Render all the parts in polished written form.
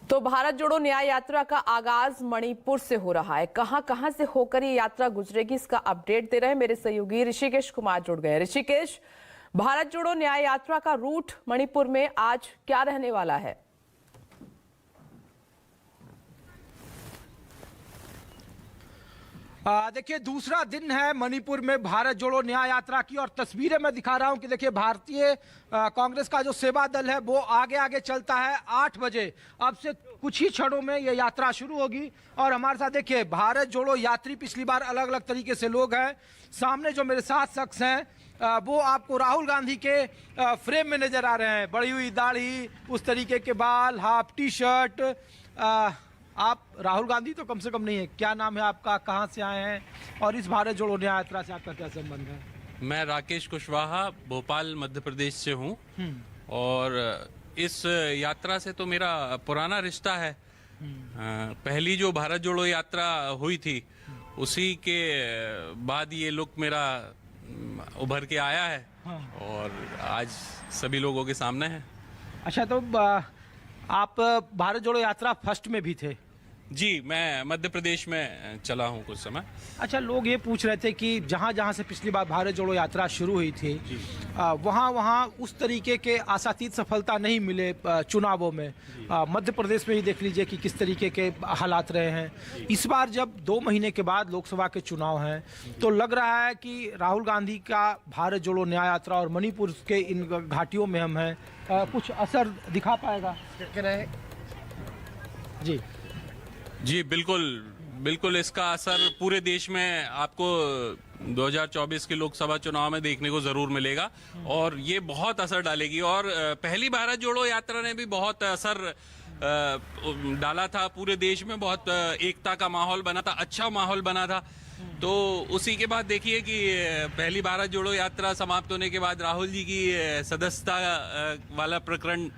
तो भारत जोड़ो न्याय यात्रा का आगाज मणिपुर से हो रहा है। कहां से होकर ये यात्रा गुजरेगी, इसका अपडेट दे रहे हैं मेरे सहयोगी ऋषिकेश कुमार जुड़ गए। ऋषिकेश, भारत जोड़ो न्याय यात्रा का रूट मणिपुर में आज क्या रहने वाला है? देखिए, दूसरा दिन है मणिपुर में भारत जोड़ो न्याय यात्रा की और तस्वीरें मैं दिखा रहा हूं कि देखिए भारतीय कांग्रेस का जो सेवा दल है वो आगे आगे चलता है। 8 बजे अब से कुछ ही क्षणों में ये यात्रा शुरू होगी और हमारे साथ देखिए भारत जोड़ो यात्री पिछली बार अलग अलग तरीके से लोग हैं। सामने जो मेरे साथ शख्स हैं वो आपको राहुल गांधी के फ्रेम में नजर आ रहे हैं। बढ़ी हुई दाढ़ी, उस तरीके के बाल, हाफ टी शर्ट। आप राहुल गांधी तो कम से कम नहीं है। क्या नाम है आपका, कहाँ से आए हैं और इस भारत जोड़ो न्याय यात्रा से आपका क्या संबंध है? मैं राकेश कुशवाहा भोपाल मध्य प्रदेश से हूँ और इस यात्रा से तो मेरा पुराना रिश्ता है। पहली जो भारत जोड़ो यात्रा हुई थी उसी के बाद ये लुक मेरा उभर के आया है और आज सभी लोगों के सामने है। अच्छा, तो आप भारत जोड़ो यात्रा फर्स्ट में भी थे? जी, मैं मध्य प्रदेश में चला हूँ कुछ समय। अच्छा, लोग ये पूछ रहे थे कि जहाँ जहाँ से पिछली बार भारत जोड़ो यात्रा शुरू हुई थी वहाँ उस तरीके के आशातीत सफलता नहीं मिले चुनावों में। मध्य प्रदेश में ही देख लीजिए कि किस तरीके के हालात रहे हैं। इस बार जब 2 महीने के बाद लोकसभा के चुनाव हैं तो लग रहा है कि राहुल गांधी का भारत जोड़ो न्याय यात्रा और मणिपुर के इन घाटियों में हम हैं, कुछ असर दिखा पाएगा? जी बिल्कुल इसका असर पूरे देश में आपको 2024 के लोकसभा चुनाव में देखने को जरूर मिलेगा और ये बहुत असर डालेगी। और पहली भारत जोड़ो यात्रा ने भी बहुत असर डाला था पूरे देश में। बहुत एकता का माहौल बना था, अच्छा माहौल बना था। तो उसी के बाद देखिए कि पहली भारत जोड़ो यात्रा समाप्त होने के बाद राहुल जी की सदस्यता वाला प्रकरण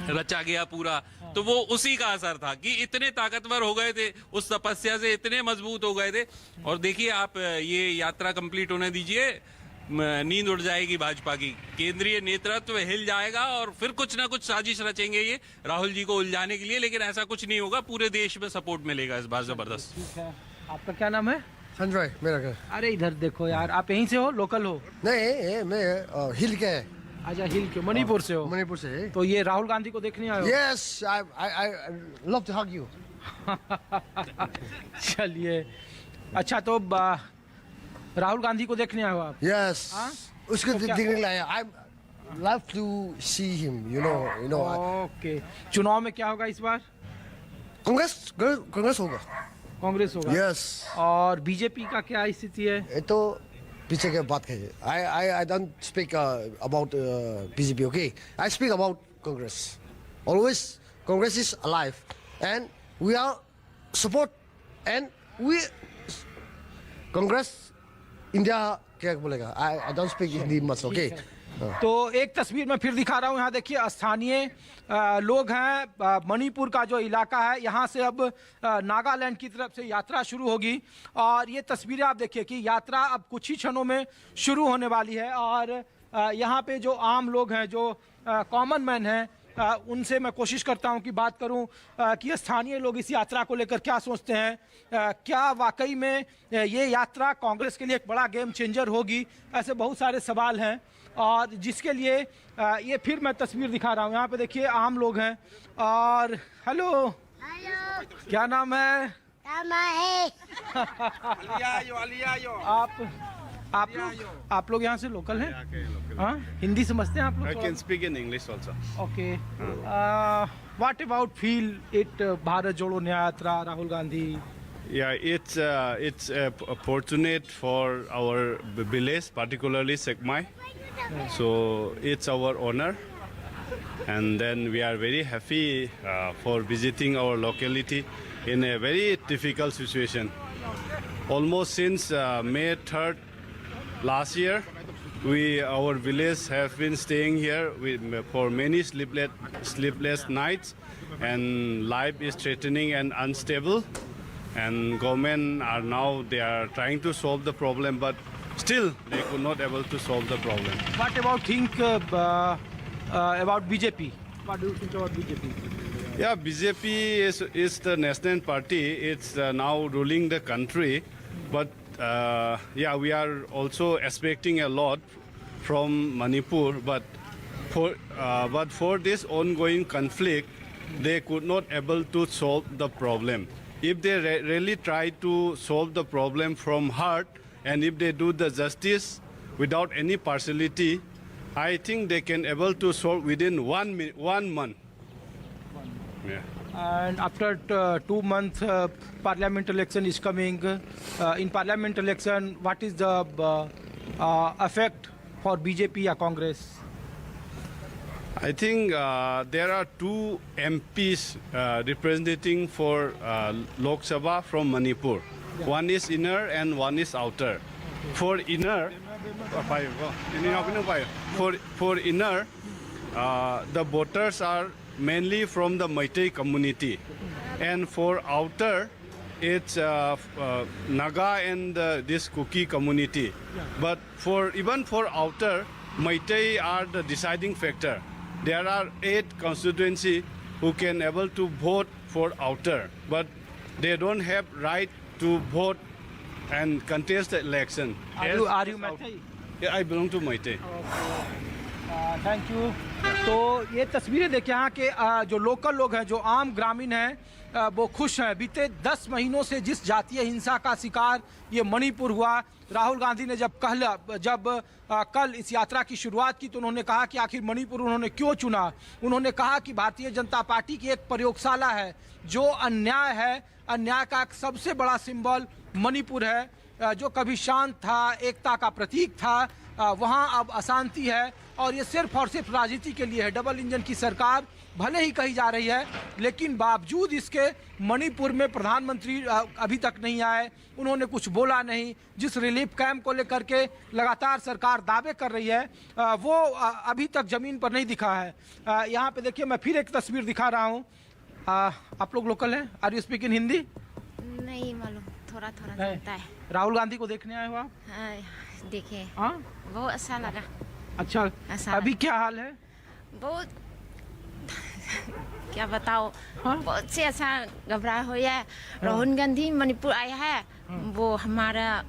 रचा गया पूरा। तो वो उसी का असर था कि इतने ताकतवर हो गए थे, उस तपस्या से इतने मजबूत हो गए थे। और देखिए आप ये यात्रा कंप्लीट होने दीजिए, नींद उड़ जाएगी भाजपा की। केंद्रीय नेतृत्व हिल जाएगा और फिर कुछ ना कुछ साजिश रचेंगे ये राहुल जी को उलझाने के लिए, लेकिन ऐसा कुछ नहीं होगा। पूरे देश में सपोर्ट मिलेगा इस बार जबरदस्त। ठीक है, आपका क्या नाम है? संजय मेरा घर। अरे इधर देखो यार, आप यहीं से हो, लोकल हो? नहीं, मैं हिल के। अच्छा, हिल के, मणिपुर से हो? मणिपुर से। तो ये राहुल गांधी को देखने आए हो? Yes, I love to hug you. चलिए, अच्छा तो राहुल गांधी को देखने आए हो आप? Yes. हाँ? उसको तो क्या- देखने लाया। I love to see him. You know. Okay, चुनाव में क्या होगा इस बार? कांग्रेस होगा। कांग्रेस होगा? Yes. और बीजेपी का क्या स्थिति है? ये तो पीछे के बात करिए। I don't speak about BJP. Okay. I speak about Congress. Always Congress is alive and we are support and we Congress India क्या बोलेगा? I don't speak Hindi much. Okay. तो एक तस्वीर मैं फिर दिखा रहा हूँ। यहाँ देखिए स्थानीय लोग हैं। मणिपुर का जो इलाका है यहाँ से अब नागालैंड की तरफ से यात्रा शुरू होगी और ये तस्वीरें आप देखिए कि यात्रा अब कुछ ही क्षणों में शुरू होने वाली है। और यहाँ पे जो आम लोग हैं, जो कॉमन मैन हैं, उनसे मैं कोशिश करता हूं कि बात करूं कि स्थानीय लोग इस यात्रा को लेकर क्या सोचते हैं। क्या वाकई में ये यात्रा कांग्रेस के लिए एक बड़ा गेम चेंजर होगी? ऐसे बहुत सारे सवाल हैं और जिसके लिए ये फिर मैं तस्वीर दिखा रहा हूं। यहाँ पे देखिए आम लोग हैं। और हेलो, क्या नाम है? आप लोग यहाँ से लोकल हैं? हाँ, हिंदी समझते हैं आप लोग? I can speak in English also. Okay. What about feel it Bharat जोड़ो न्याय यात्रा, Rahul Gandhi? Yeah, it's fortunate for our village, particularly Sekmai. So it's our honor, and then we are very happy for visiting our locality in a very difficult situation. Almost since May 3rd last year, our village have been staying here for many sleepless nights, and life is threatening and unstable. And government they are trying to solve the problem, but still they could not able to solve the problem. What about think about BJP? What do you think about BJP? Yeah, BJP is the national party. It's now ruling the country, but yeah, we are also expecting a lot from Manipur. But for this ongoing conflict, they could not able to solve the problem. If they really try to solve the problem from heart, and if they do the justice without any partiality, I think they can able to solve within 1 month. Yeah. And after 2 months, parliament election is coming. In parliament election, what is the effect for BJP or Congress? I think there are 2 MPs representing for Lok Sabha from Manipur. Yeah. One is inner and one is outer. Okay. For inner, the voters are mainly from the Meitei community, and for outer, it's Naga and this Kuki community. Yeah. But even for outer, Meitei are the deciding factor. There are 8 constituency who can able to vote for outer, but they don't have right to vote and contest the election. Are you Meitei? Yeah, I belong to Meitei. Thank you. तो ये तस्वीरें देखिए, यहाँ के जो local लोग हैं, जो आम ग्रामीण हैं, वो खुश हैं। बीते 10 महीनों से जिस जातीय हिंसा का शिकार ये मणिपुर हुआ, राहुल गांधी ने जब कल इस यात्रा की शुरुआत की तो उन्होंने कहा कि आखिर मणिपुर उन्होंने क्यों चुना। उन्होंने कहा कि भारतीय जनता पार्टी की एक प्रयोगशाला है, जो अन्याय है, अन्याय का सबसे बड़ा सिंबल मणिपुर है, जो कभी शांत था, एकता का प्रतीक था, वहाँ अब अशांति है और ये सिर्फ और सिर्फ राजनीति के लिए है। डबल इंजन की सरकार भले ही कही जा रही है, लेकिन बावजूद इसके मणिपुर में प्रधानमंत्री अभी तक नहीं आए, उन्होंने कुछ बोला नहीं। जिस रिलीफ कैंप को लेकर के लगातार सरकार दावे कर रही है, वो अभी तक जमीन पर नहीं दिखा है। यहाँ पे देखिए, मैं फिर एक तस्वीर दिखा रहा हूँ। आप लोग लोकल हैं? Are you speak in Hindi? नहीं मालूम, थोड़ा थोड़ा जानता है। राहुल गांधी को देखने आए हो आप? देखे, हाँ, बहुत अच्छा लगा। अच्छा, अभी क्या हाल है? बहुत क्या बताओ, हाँ? बहुत से ऐसा घबरा हो है। राहुल गांधी मणिपुर आया है, वो हमारा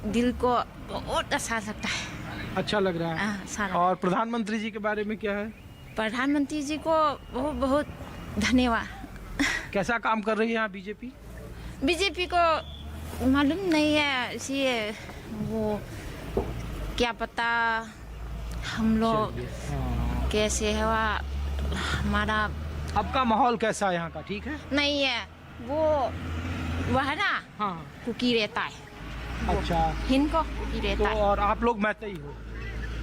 दिल को बहुत अच्छा लगता है। अच्छा लग रहा है। और प्रधानमंत्री जी के बारे में क्या है? प्रधानमंत्री जी को बहुत बहुत धन्यवाद। कैसा काम कर रही है यहाँ बीजेपी? बीजेपी को मालूम नहीं है, इसलिए वो क्या पता हम लोग कैसे हुआ हमारा। अब का माहौल कैसा है यहाँ का? ठीक है? नहीं है, वो वह ना, हाँ, कुकी रहता है। अच्छा, इनको कुकी रहता है। और आप लोग मैतई हो?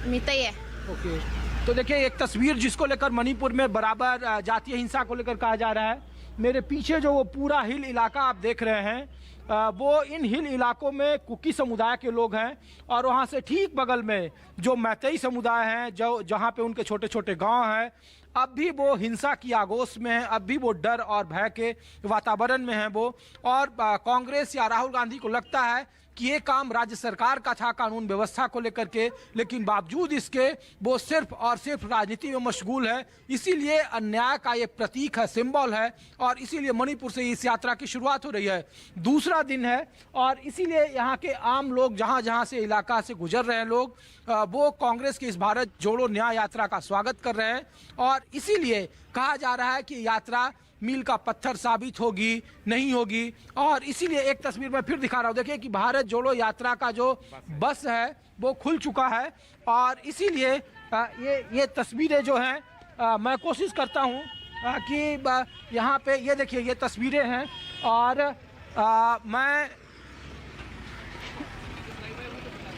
मैतई है। ओके। तो देखिए, एक तस्वीर जिसको लेकर मणिपुर में बराबर जातीय हिंसा को लेकर कहा जा रहा है। मेरे पीछे जो वो पूरा हिल इलाका आप देख रहे हैं, वो इन हिल इलाकों में कुकी समुदाय के लोग हैं, और वहाँ से ठीक बगल में जो मैतई समुदाय हैं, जो जहाँ पे उनके छोटे छोटे गांव हैं, अब भी वो हिंसा की आगोश में है, अब भी वो डर और भय के वातावरण में है वो। और कांग्रेस या राहुल गांधी को लगता है कि ये काम राज्य सरकार का था कानून व्यवस्था को लेकर के, लेकिन बावजूद इसके वो सिर्फ और सिर्फ राजनीति में मशगूल है। इसीलिए अन्याय का ये प्रतीक है, सिंबल है, और इसीलिए मणिपुर से इस यात्रा की शुरुआत हो रही है। दूसरा दिन है, और इसीलिए यहाँ के आम लोग, जहाँ जहाँ से इलाका से गुजर रहे हैं लोग, वो कांग्रेस की इस भारत जोड़ो न्याय यात्रा का स्वागत कर रहे हैं। और इसीलिए कहा जा रहा है कि यात्रा मील का पत्थर साबित होगी, नहीं होगी। और इसीलिए एक तस्वीर में फिर दिखा रहा हूँ, देखिए कि भारत जोड़ो यात्रा का जो बस है वो खुल चुका है। और इसीलिए ये तस्वीरें जो हैं, मैं कोशिश करता हूँ कि यहाँ पे ये देखिए, ये तस्वीरें हैं, और मैं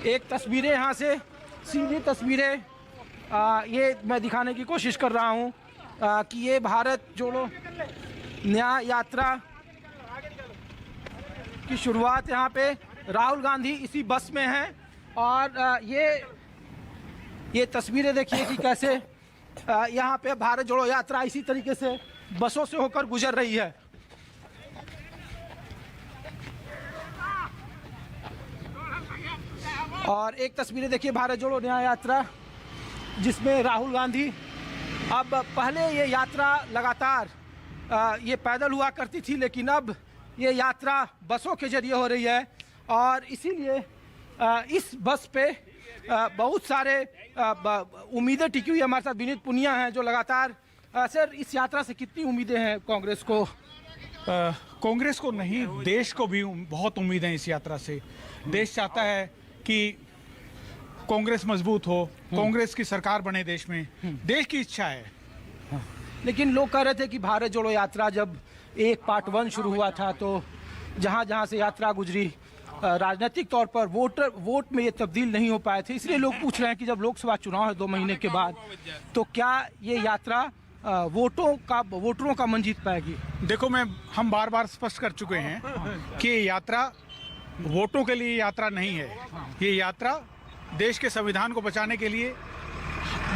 एक तस्वीरें यहाँ से सीधी तस्वीरें ये मैं दिखाने की कोशिश कर रहा हूँ कि ये भारत जोड़ो न्याय यात्रा की शुरुआत यहाँ पे राहुल गांधी इसी बस में हैं। और ये तस्वीरें देखिए कि कैसे यहाँ पे भारत जोड़ो यात्रा इसी तरीके से बसों से होकर गुजर रही है। और एक तस्वीरें देखिए भारत जोड़ो न्याय यात्रा, जिसमें राहुल गांधी, अब पहले ये यात्रा लगातार ये पैदल हुआ करती थी, लेकिन अब ये यात्रा बसों के जरिए हो रही है और इसीलिए इस बस पे बहुत सारे उम्मीदें टिकी हुई है। हमारे साथ विनीत पुनिया हैं जो लगातार सर इस यात्रा से कितनी उम्मीदें हैं कांग्रेस को? कांग्रेस को नहीं, देश को भी बहुत उम्मीद है इस यात्रा से। देश चाहता है कि कांग्रेस मजबूत हो, कांग्रेस की सरकार बने देश में, देश की इच्छा है। लेकिन लोग कह रहे थे कि भारत जोड़ो यात्रा जब एक पार्ट 1 शुरू हुआ था तो जहां जहां से यात्रा गुजरी राजनीतिक तौर पर वोट में ये तब्दील नहीं हो पाए थे, इसलिए लोग पूछ रहे हैं कि जब लोकसभा चुनाव है 2 महीने के बाद, तो क्या ये यात्रा वोटरों का मन जीत पाएगी? देखो, हम बार बार स्पष्ट कर चुके हैं कि ये यात्रा वोटों के लिए यात्रा नहीं है। ये यात्रा देश के संविधान को बचाने के लिए,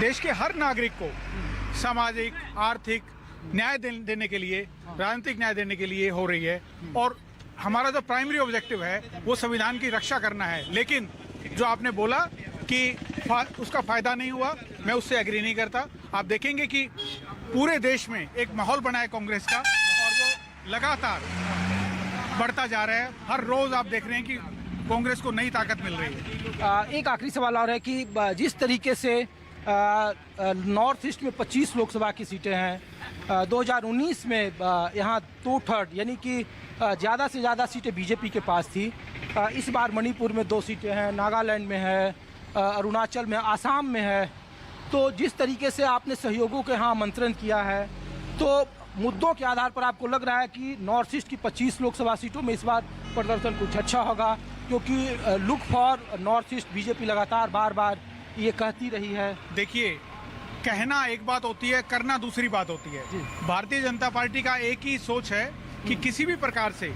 देश के हर नागरिक को सामाजिक आर्थिक न्याय देने के लिए, राजनीतिक न्याय देने के लिए हो रही है। और हमारा जो प्राइमरी ऑब्जेक्टिव है वो संविधान की रक्षा करना है। लेकिन जो आपने बोला कि उसका फायदा नहीं हुआ, मैं उससे एग्री नहीं करता। आप देखेंगे कि पूरे देश में एक माहौल बना है कांग्रेस का और वो लगातार बढ़ता जा रहा है। हर रोज आप देख रहे हैं कि कांग्रेस को नई ताकत मिल रही है। एक आखिरी सवाल और है कि जिस तरीके से नॉर्थ ईस्ट में 25 लोकसभा की सीटें हैं, 2019 में यहाँ 2/3 यानी कि ज़्यादा से ज़्यादा सीटें बीजेपी के पास थी। इस बार मणिपुर में 2 सीटें हैं, नागालैंड में है, अरुणाचल में, आसाम में है। तो जिस तरीके से आपने सहयोगों के यहाँ आमंत्रण किया है, तो मुद्दों के आधार पर आपको लग रहा है कि नॉर्थ ईस्ट की 25 लोकसभा सीटों में इस बार प्रदर्शन कुछ अच्छा होगा? क्योंकि look for north east BJP लगातार बार बार ये कहती रही है। देखिए, कहना एक बात होती है, करना दूसरी बात होती है। भारतीय जनता पार्टी का एक ही सोच है कि किसी भी प्रकार से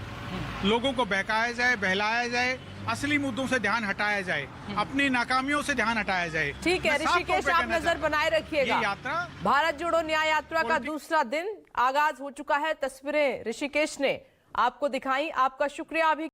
लोगों को बहकाया जाए, बहलाया जाए, असली मुद्दों से ध्यान हटाया जाए, अपनी नाकामियों से ध्यान हटाया जाए। ठीक है ऋषिकेश, आप नजर बनाए रखिएगा। ये यात्रा भारत जोड़ो न्याय यात्रा का दूसरा दिन आगाज हो चुका है। तस्वीरें ऋषिकेश ने आपको दिखाई। आपका शुक्रिया। अभी